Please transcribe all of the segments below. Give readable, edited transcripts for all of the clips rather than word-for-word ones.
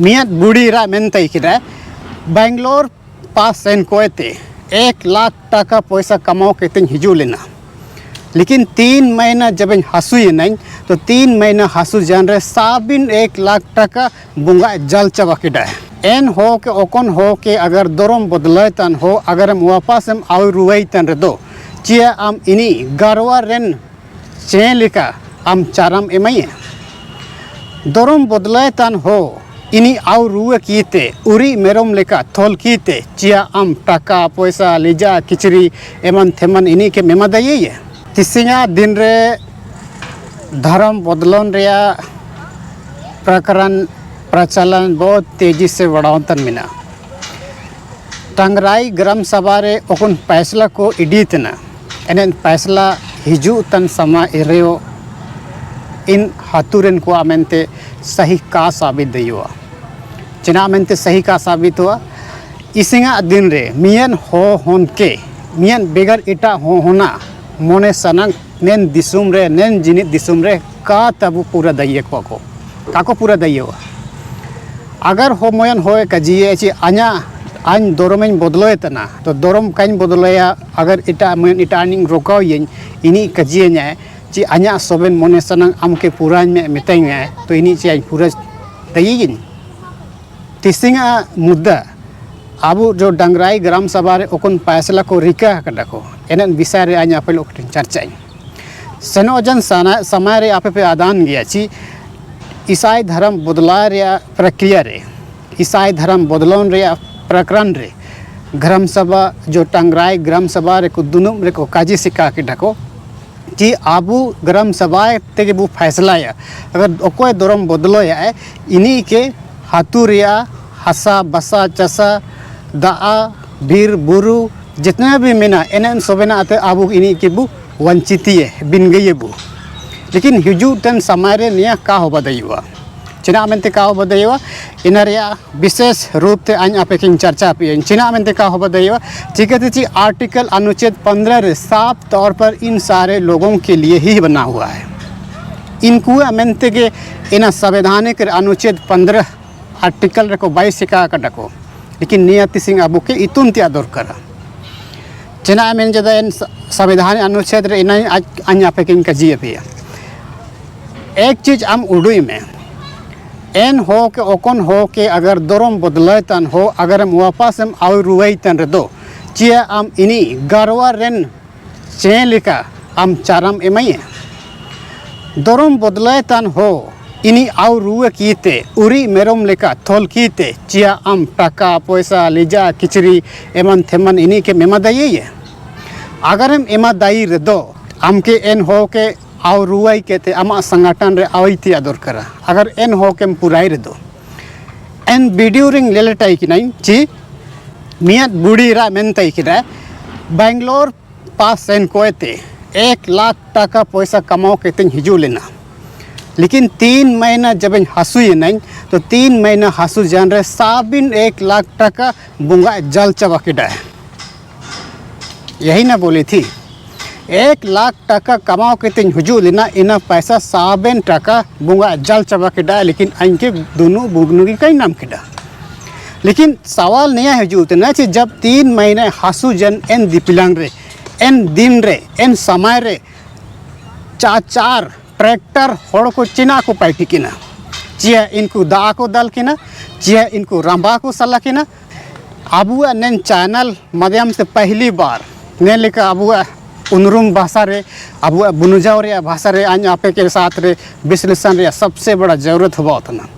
मियाद बुढ़ी रा मेनते किरा बेंगलोर पास सेन कोएते 1 लाख टाका पैसा कमाओ के तिन हिजू लेना। लेकिन 3 महीना जब हसुई नहीं तो 3 महीना हसु जान रहे साबिन 1 लाख टाका बुंगा जल चबा किडा एन हो के ओकन हो के अगर दरम बदले तन हो अगर हम वापस हम आउ रुई तन रे दो चिया आम इनी गरवा रेन चे लिका आम चाराम एमई दरम बदले तन हो इनी आउ रुए कीते उरी मेरम लेका थोल कीते चिया आम टाका पैसा लिजा किचरी एमन थेमन इनी के मेमा दये तिसिंगा दिन रे धर्म बदलन रिया प्रकरण प्रचलन बहुत तेजी से बढ़ावतन मिना टंगराई ग्राम सभा रे ओकन फैसला को इडी तना एन फैसला हिजू तन समा इरेयो इन हाथुरन को आमेंते सही का साबित दयुआ चिना आमेंते सही का साबित हुआ इसिंगा दिन रे मियन हो होन के मियन बेगर इटा हो होना मोने सनंग नेन दिसुम रे नेन जिनित दिसुम रे का तबु पूरा दइए को काको पूरा दइयो अगर हो मोयन होए कजिए ची आ냐 आन दरमें बदलोय तना तो दरम काइन बदलोया अगर इटा मोयन इटानिंग रोकाव यें इनी कजिए न्याय ची आ냐 सोबेन मोने सनंग आमके पूरा में मितेंगे तो इनी ची पूरा दइए तिसिंगा मुद्दा आबू जो डंगराई ग्राम सभा रे ओकन फैसला को रिका कदा को एनन विषय रे आ냐 पे लोग चर्चा सेनोजन समय रे आपे पे आदान गया ची ईसाई धर्म बदला रे प्रक्रिया रे ईसाई धर्म बदलन रे प्रकरण रे ग्राम सभा जो टंगराई ग्राम सभा रे को दुनुम रे को काजी सिक्का के ढको जी आबू ग्राम सभा ते बु फैसला या अगर ओकोय धर्म बदलो या इनी के हाथुरिया हसा बसा चसा दाआ बीर बुरु जितना भी मेना एनन सोबेना आते आबू इनी के बु वंचितिये बिन गए बु लेकिन हिजू तन समय रे निया का हो बदयुआ चिना मेनते का हो बदयुआ इनरिया विशेष रूप से आइन आपे किन चर्चा पे चिना मेनते का हो बदयुआ चिकते ची आर्टिकल अनुच्छेद 15 रे साफ तौर पर इन सारे लोगों के लिए ही बना हुआ है इनको मेनते के इन संवैधानिक अनुच्छेद 15 आर्टिकल रे को 22 का डको लेकिन नियति सिंह अबू के इतुन त्या दौर करा चिना मेन जदा इन संविधान अनुच्छेद रे इन आइन आपे किन का जी पे एक चीज़ आम उड़ुई में एन हो के ओकन हो के अगर दरम बदले तन हो अगर हम वापस हम आउ रुई तन रे दो चिया आम इनी गरवा रेन चे लिका आम चाराम एमई दरम बदले तन हो इनी आउ रुए कीते उरी मेरम लेका थोल कीते चिया आम टाका पैसा लिजा किचरी एमन थेमन इनी के मेमा दये अगर हम एमा दाई रे दो आम के एन हो के आउ रुआई के आमा संगठन रे आईती आदर करा अगर एन हो के पुराई रे दो एन वीडियो रिंग लेलेटाई कि नहीं ची मियाद बुढ़ी रा मेनते किरा बेंगलोर पास सेन कोएते 1 लाख टाका पैसा कमाओ के तिन हिजू लेना। लेकिन 3 महीना जब हसुई नहीं तो 3 महीना हसु जान रहे साबिन 1 लाख टाका बुंगा जल चबा किडा यही ना बोली थी 1 लाख टाका कमाओ के तीन हुजू लेना इना पैसा साबेन टाका बुंगा जल चबा किडा लेकिन इनके दोनों बुगनू की कई नाम किडा लेकिन सवाल नहीं हुजू ना कि जब 3 महीने हासू जन एन दिपिलांग रे एन दिन रे एन समय रे 4 ट्रैक्टर होड़ को चिना को पैटी किना चिया इनको दा को दल किना चिया इनको रंबा को सला किना अबुआ नेन चैनल माध्यम से पहली बार ने लेकर अबुआ उनरुम भाषा रे अब बुनुजाव रे भाषा रे आन आपे के साथ रे विश्लेषण रे सबसे बड़ा जरूरत हुआ उतना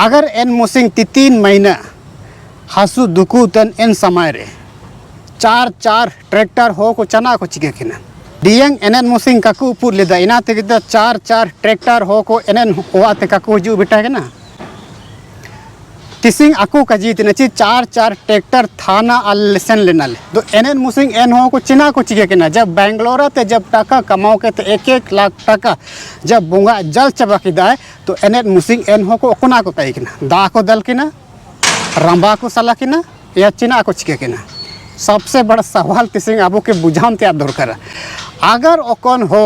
अगर एन मुसिंग 3 महीना हासु दुकू तन एन समय रे 4 ट्रैक्टर हो को चना को चिके किना दियंग एनन मुसिंग काकू पुर लेदा इना ते 4 ट्रैक्टर हो को एनन होआ ते काकू जु बेटा के ना तिसिंग आकू का जीत नची 4 ट्रैक्टर थाना लेसन लेना ले तो एनन मुसिंग एन हो को चिना को चिके के ना जब बेंगलोर ते जब टाका कमाओ के 1 लाख टाका जब बुंगा जल चबा की दाए तो एनन मुसिंग एन हो को कोना को तई किना दा को दल किना रंबा को सला किना या चिना को चिके किना सबसे बड़ा सवाल तिसिंग आबू के बुझाम ते दर करा अगर ओकन हो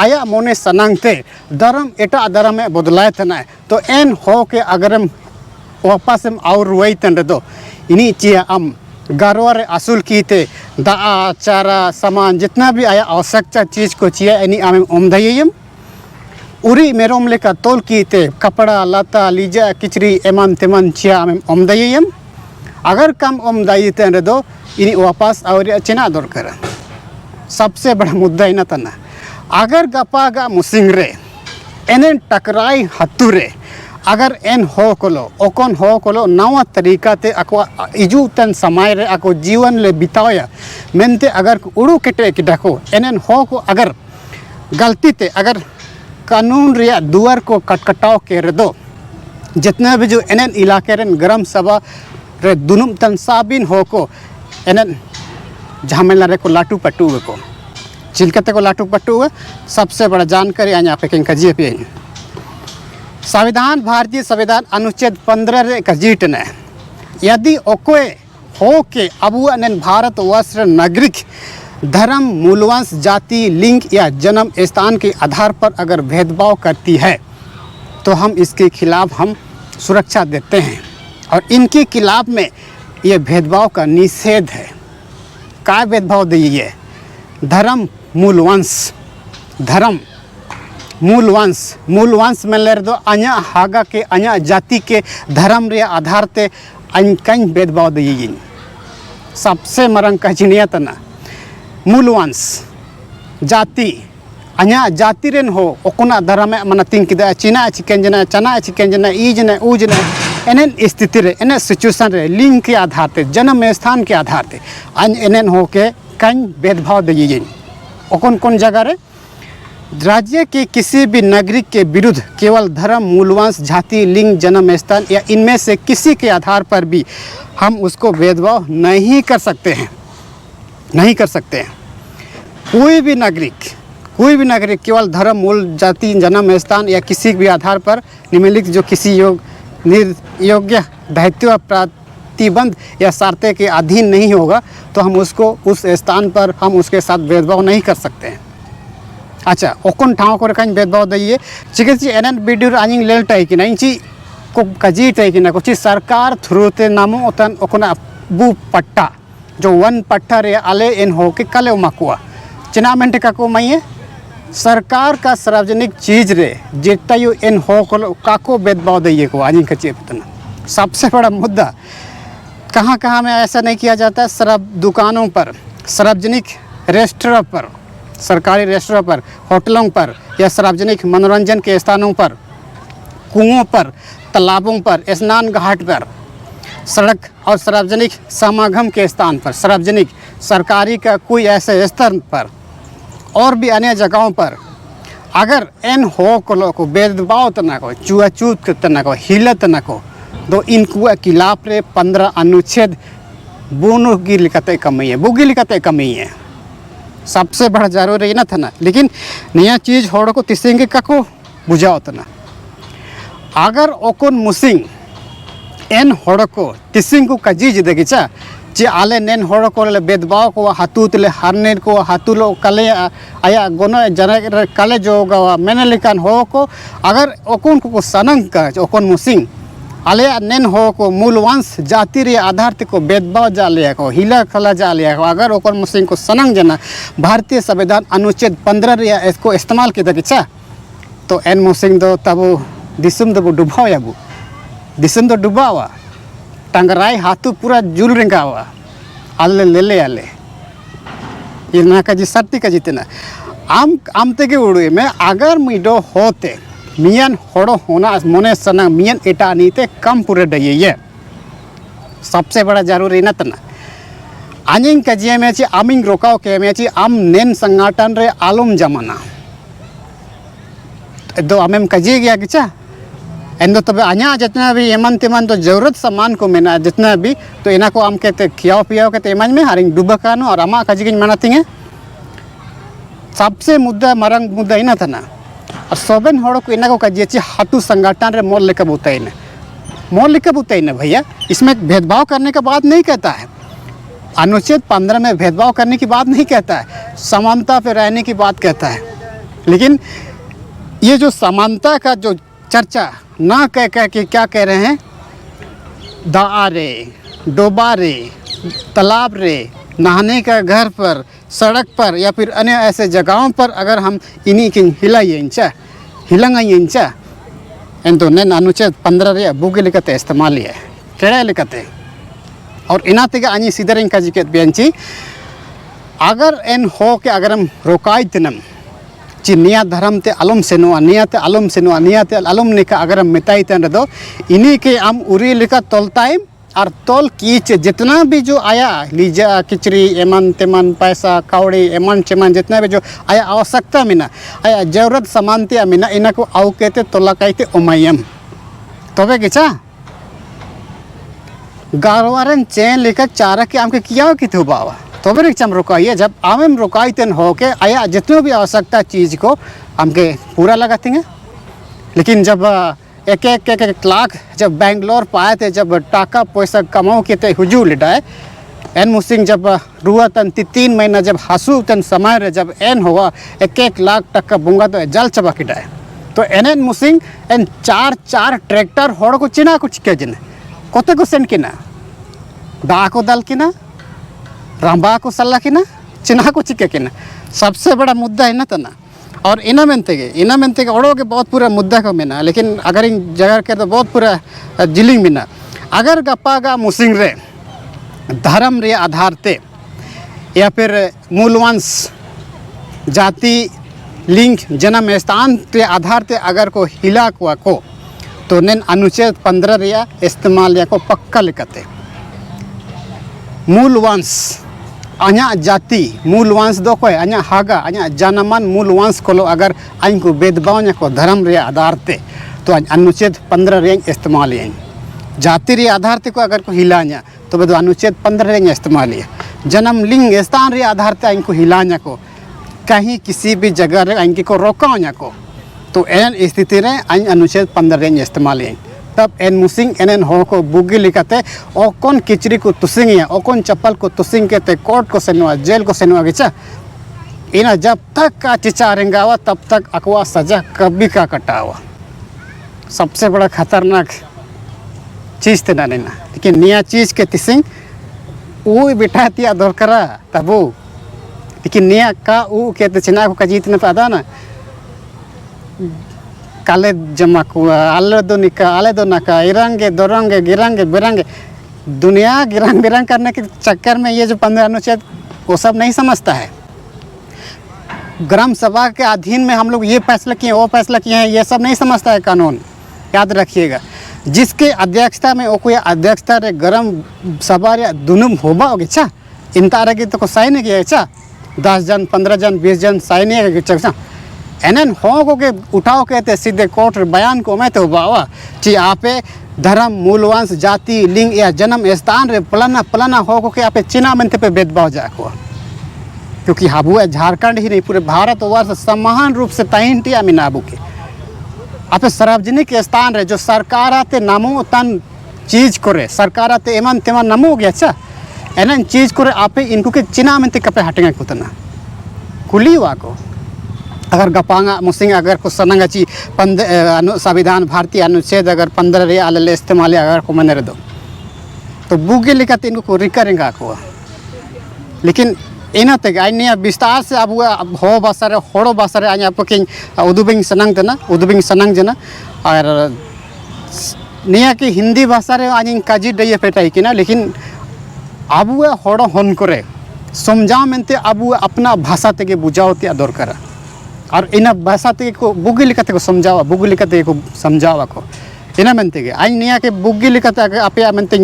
आया मोने सनांगते धर्म एटा धर्म में बदलाय तना तो एन हो के अगर वापस हम और रुई तन दो इन्हीं चिया हम गारवार असूल की थे दा चारा सामान जितना भी आया आवश्यकता चीज़ को चिया इन्हीं आम ओमदायम उरी मेरोम लेका तोल की थे कपड़ा लता लीजा किचरी एमान तेमान चिया आम ओमदायम अगर कम ओमदाई तन दो इन्हीं वापस और चेना दरकार सबसे बड़ा मुद्दा इना तना अगर गपागा मुसिंग रे एनें टकराई हतुरे अगर एन हो कोलो ओकन हो कोलो नवा तरीका ते अको इजू तन समय रे अको जीवन ले बिताया मेनते अगर उड़ू केटे कि डको एनें हो को अगर गलती ते अगर कानून रिया दुआर को कटकटाव के रे दो जितना भी जो एनें इलाके रेन गरम सभा रे दुनुम तन साबिन हो को एनें झमेला रे को लाटू पटू को चिलकते को लाटू पट्टू हुआ सबसे बड़ा जानकारी आज आप एक कजिए संविधान भारतीय संविधान अनुच्छेद 15 रे कजीट ने यदि ओकोए हो के अबुआ ने भारत वर्ष नागरिक धर्म मूलवंश जाति लिंग या जन्म स्थान के आधार पर अगर भेदभाव करती है तो हम इसके खिलाफ हम सुरक्षा देते हैं और इनके खिलाफ में ये भेदभाव का निषेध है। क्या भेदभाव दिए धर्म मूलवंश धर्म मूलवंश में ले दो अना हागा के अना जाति के धर्म रे आधार ते कहीं भेदभाव दिए सबसे मरंग कचनिया तना मूलवंश जाति अना जाति रेन हो ओकना धर्म मन तिंग किदा चिना चिकन जना चना चिकन जना ईजना ऊजना एनें स्थिति रे एनें सिचुएशन रे लिंग के आधार ते जन्म स्थान के आधार ते एनें हो के कहीं भेदभाव दिए कौन कौन जगह रे राज्य के किसी भी नागरिक के विरुद्ध केवल धर्म मूलवंश जाति लिंग जन्म स्थान या इनमें से किसी के आधार पर भी हम उसको भेदभाव नहीं कर सकते हैं कोई भी नागरिक केवल धर्म मूल जाति जन्म स्थान या किसी भी आधार पर निम्नलिखित जो किसी योग्य दायित्व प्रतिबंध या शर्तें के अधीन नहीं होगा तो हम उसको उस स्थान पर हम उसके साथ भेदभाव नहीं कर सकते हैं। अच्छा ओकन ठाव को रखा भेदभाव दिए चिकित्सा एनएन वीडियो आनिंग लेल टाई कि नहीं ची को कजी टाई कि ना कुछ सरकार थ्रू ते नामो ओतन ओकना बू पट्टा जो वन पट्टा रे आले इन हो के कले उमाकुआ चिना मेंटे का को माइए सरकार का सार्वजनिक चीज रे जितना यू इन हो को काको भेदभाव दिए को आनिंग कची पतना सबसे बड़ा मुद्दा कहाँ में ऐसा नहीं किया जाता शराब दुकानों पर सार्वजनिक रेस्टोरेंट पर सरकारी रेस्टोरेंट पर होटलों पर या सार्वजनिक मनोरंजन के स्थानों पर कुओं पर तालाबों पर स्नान घाट पर सड़क और सार्वजनिक समागम के स्थान पर सार्वजनिक सरकारी का कोई ऐसे स्तर पर और भी अन्य जगहों पर अगर इन हो को भेदभाव तना को चुआचूत तना को हिलत न को तो इनको खिलाफ रे 15 अनुच्छेद बोनो की लिखते कमी है सबसे बड़ा जरूरी ना था ना लेकिन नया चीज़ होड़ को तिसेंगे का को बुझाओ तना अगर ओकन मुसिंग एन होड़ को तिसिंग को कजीज देगिचा जे आले नेन होड़ को भेदभाव को हाथूत ले हारने को हाथुलो कले आया गोनो जन कले जो गवा मैंने लिखान हो को अगर ओकन को सनंग का ओकन मुसिंग आले नेन हो को मूलवंश जाति रे आधार ते को भेदभाव जा लिया को हिला खला जा लिया को अगर ओकर मुसिंग को सनंग जना भारतीय संविधान अनुच्छेद 15 रे इसको इस्तेमाल किया किचा तो एन मुसिंग दो तब दिसम दो डुबाव याबू दिसम दो डुबावा टंगराई हाथू पूरा जुल रिंगावा आले ले आले ये ना का जी सर्ती का जितना आम ते के उड़े में अगर मिडो होते मियन होड़ो होना मोने सना मियन एटा नीते कम पूरे डये ये सबसे बड़ा जरूरी न तना आनिंग कजिए में ची आमिंग रोकाओ के में ची आम नेन संगठन रे आलम जमाना तो आमें कजिए गया किचा एंदो तबे आन्या जितना भी एमन तेमन तो जरूरत सामान को मेना जितना भी तो इना को आम कहते खियाओ पियाओ कहते एमन में हारिंग डूबा कानो और आमा कजिए मनाती हैं सबसे मुद्दा मरंग मुद्दा इना था ना और सोबेन होड़ो को इना को कजिए हाथू संगठन रे मोल लेकर बुताई न भैया इसमें भेदभाव करने का बात नहीं कहता है अनुच्छेद 15 में भेदभाव करने की बात नहीं कहता है समानता पे रहने की बात कहता है लेकिन ये जो समानता का जो चर्चा ना कह के क्या कह रहे हैं दाआ रे, डोबा रे, तालाब रे, नहाने का घर पर, सड़क पर या फिर अन्य ऐसे जगहों पर अगर हम इन्हीं की हिलंगा तो नेन अनुच्छेद 15 रे बुगे लेकते इस्तेमाल है केड़ा लेकते और इना तेगे आनी सीधरिंग का जिकेत बेंची अगर एन हो के अगर हम रोकाई तनम ची निया धर्म ते अलम सेनुआ नियाते अलम सेनुआ नियाते अलम निका अगर हम मिताई तन दो इन्हीं के हम उरी लेका तोलताइम और तोल कीच जितना भी जो आया लीजा किचरी एमन तेमन पैसा कौड़ी एमन चेमन जितना भी जो आया आवश्यकता मिना आया जरूरत समानते मिना इना को आउ कहते तोला कहते उमयम तबे किचा गारवारन चैन लेकर चारा के आमके किया कितु बावा तबे रिक्चम रुकाइए जब आमेम रुकाई तन हो के आया जितने भी आवश्यकता चीज़ को हमके पूरा लगाते हैं लेकिन जब एक लाख जब बेंगलोर पाए थे जब टाका पैसा कमाओ के थे हुजूर लिटाए एन मुसिंग जब रुआ तन 3 महीना जब हासू तन समय रे जब एन हुआ 1 लाख टका बुंगा तो जल चबा किटाए तो एन मुसिंग एन 4 ट्रैक्टर होड़ को चिना कुछ के जिन कोते को सेन किना दा को दल किना रामबा को सल्ला किना चिना को चिके किना सबसे बड़ा मुद्दा है ना तना और इना मेनते के ओड़ो के बहुत पूरा मुद्दा को मिना लेकिन अगर इन जगह के तो बहुत पूरा जिलिंग मिना अगर गप्पा मुसिंग रे धर्म रे आधार ते या फिर मूलवंश जाति लिंग जन्म स्थान के आधार ते अगर को हिला को तो नेन अनुच्छेद 15 रे इस्तेमाल या को पक्का लिखते मूलवंश अना जाति मूलवंश दो कोई अना हागा अना जानमान मूलवंश को अगर आइन को भेदभाव को धर्म रे आधार ते तो अनुच्छेद 15 रे इस्तेमाल है जाति रे आधार ते को अगर को हिलाना तो बदो अनुच्छेद 15 रे इस्तेमाल है जन्म लिंग स्थान रे आधार ते आइन को हिलाना को कहीं किसी भी जगह रे आइन को रोकाना को तो एन स्थिति रे आइन अनुच्छेद 15 रे इस्तेमाल है तब एन मुसिंग एन हो को बुगी लिखते ओ कौन किचरी को तुसिंग या ओ कौन चप्पल को तुसिंग के ते कोर्ट को सेनुआ जेल को सेनुआ गिचा इना जब तक का चिचा रेंगावा तब तक अकवा सजा कभी का कटावा सबसे बड़ा खतरनाक चीज़ ते ना लेकिन निया चीज़ के तिसिंग वो बिठा तिया दरकारा तबो लेकिन निया का वो कहते चिना को कजीत न पादा ना काले जमा कुआ आले दो नका इरंगे दोरंगे गिरंगे बिरंगे दुनिया गिरंग बिरंग करने के चक्कर में ये जो 15 अनुच्छेद वो सब नहीं समझता है ग्राम सभा के अधीन में हम लोग ये फैसला किए वो फैसला किए हैं ये सब नहीं समझता है कानून याद रखिएगा जिसके अध्यक्षता में वो कोई अध्यक्षता रे ग्राम सभा रे दुनुम होबा होगी छा इन तारा की तो को साइन किया छा 10 जन 15 जन 20 जन साइन किया छा एनन हो के उठाओ कहते सीधे कोर्ट बयान को मैं तो बावा ची आपे धर्म मूलवंश जाति लिंग या जन्म स्थान रे पलाना हो के आपे चिना मनते पे भेदभाव जाको क्योंकि हाबू झारखंड ही नहीं पूरे भारत वर्ष समान रूप से ताइंटिया मिनाबू के आपे सार्वजनिक स्थान रे जो सरकार आते नामो तन चीज करे सरकार आते एमन तेमन नमो गया अच्छा एनन चीज करे आपे इनको के चिना मनते कपे हटेंगे कुतना कुली वाको अगर गपांगा मुसिंग अगर कुछ सनंगा ची संविधान भारतीय अनुच्छेद अगर 15 रे आले इस्तेमाल अगर को मने दो तो बुगे लिखा इनको को रिकरेंगा को लेकिन इना ते आइनिया विस्तार से अब हो बसरे होड़ो बसरे आया पकिंग उदुबिंग सनंग जना और निया की हिंदी भाषा रे आनिंग काजी डये पेटाई किना लेकिन अब होड़ो हन करे समझाओ मेनते अब अपना भाषा ते बुझाओ ते दरकार और इन भाषा ते को बुगी लिखते को समझावा बुगी लिखते को समझावा को ina mente ge ai niya ke buggi likata ape mente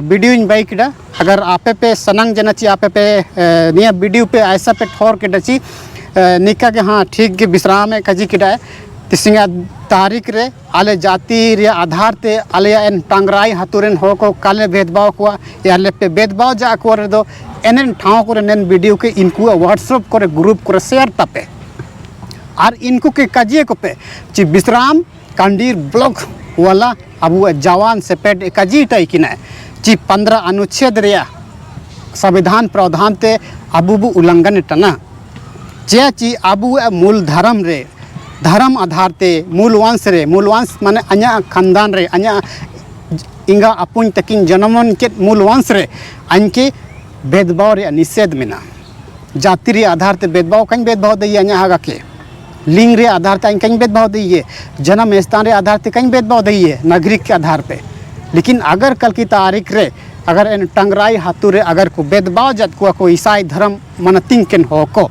video in bike da agar ape pe sanang jana chi ape pe niya video पे ऐसा पे ठोर के डची निका के हाँ ठीक के विश्राम है कजी किडा तिसिंगा तारीख रे आले जाति रे आधार ते आले एन टांगराई हतुरेन हो को काले भेदभाव को या ले पे भेदभाव जा को रे दो एनन ठाव को नेन वीडियो के इनको व्हाट्सएप करे ग्रुप करे शेयर तपे और इनको के कजिए को पे ची विश्राम कांडीर ब्लॉक वाला अब जवान से पेट कजी टाई किना ची 15 अनुच्छेद रे संविधान प्रावधान ते अबुबु उल्लंघन टना जे ची अबु मूल धर्म रे धर्म आधार ते मूल वंश माने अन्य खानदान रे अन्य इंगा अपुन तकिन जनमन के मूल वंश रे अनके भेदभाव रे निषेध मेना जाति रे आधार ते भेदभाव कहीं भेदभाव दी अना हागा के लिंग रे आधार ते कहीं भेदभाव दी जन्म स्थान रे आधार ते कहीं भेदभाव दी नागरिक के आधार पे। लेकिन अगर कल की तारीख रे अगर इन टंगराई हाथू रे अगर को भेदभाव जत को ईसाई धर्म मन तिंकन हो को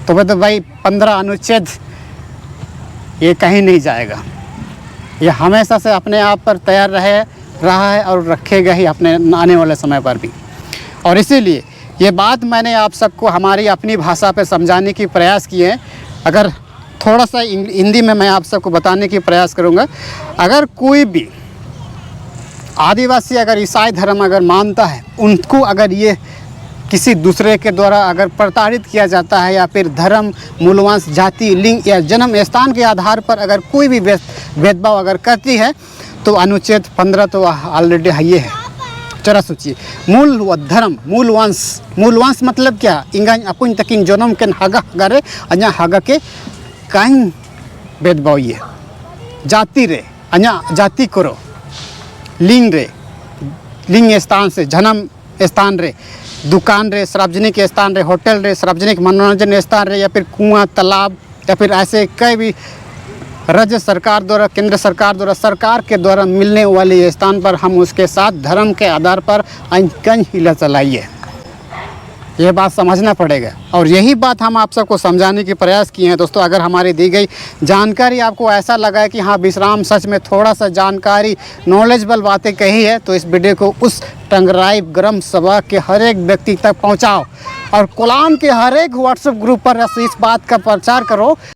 तो भाई 15 अनुच्छेद ये कहीं नहीं जाएगा। ये हमेशा से अपने आप पर तैयार रहा है और रखेगा ही अपने आने वाले समय पर भी। और इसीलिए ये बात मैंने आप सबको हमारी अपनी भाषा पे समझाने की प्रयास किए हैं। अगर थोड़ा सा हिंदी में मैं आप सबको बताने की प्रयास करूँगा। अगर कोई भी आदिवासी अगर ईसाई धर्म अगर मानता है, उनको अगर ये किसी दूसरे के द्वारा अगर प्रताड़ित किया जाता है या फिर धर्म, मूलवंश, जाति, लिंग या जन्म स्थान के आधार पर अगर कोई भी भेदभाव अगर करती है तो अनुच्छेद 15 तो ऑलरेडी ये है। जरा सोचिए, मूल व धर्म, मूल वंश मतलब क्या? इंगा अपुन तकिन जनम के हगा हगारे अना हगा के कहीं भेदभाव ये जाति रे अना जाति करो, लिंग रे लिंग स्थान से जन्म स्थान रे, दुकान रे, सार्वजनिक स्थान रे, होटल रे, सार्वजनिक मनोरंजन स्थान रे या फिर कुआं, तालाब या फिर ऐसे कई भी राज्य सरकार द्वारा, केंद्र सरकार द्वारा, सरकार के द्वारा मिलने वाले स्थान पर हम उसके साथ धर्म के आधार पर कहीं हिला चलाइए। ये बात समझना पड़ेगा और यही बात हम आप सबको समझाने की प्रयास किए हैं। दोस्तों, अगर हमारी दी गई जानकारी आपको ऐसा लगा है कि हाँ विश्राम सच में थोड़ा सा जानकारी, नॉलेजेबल बातें कही है, तो इस वीडियो को उस टंगराई ग्राम सभा के हर एक व्यक्ति तक पहुँचाओ और कोलाम के हर एक व्हाट्सएप ग्रुप पर इस बात का प्रचार करो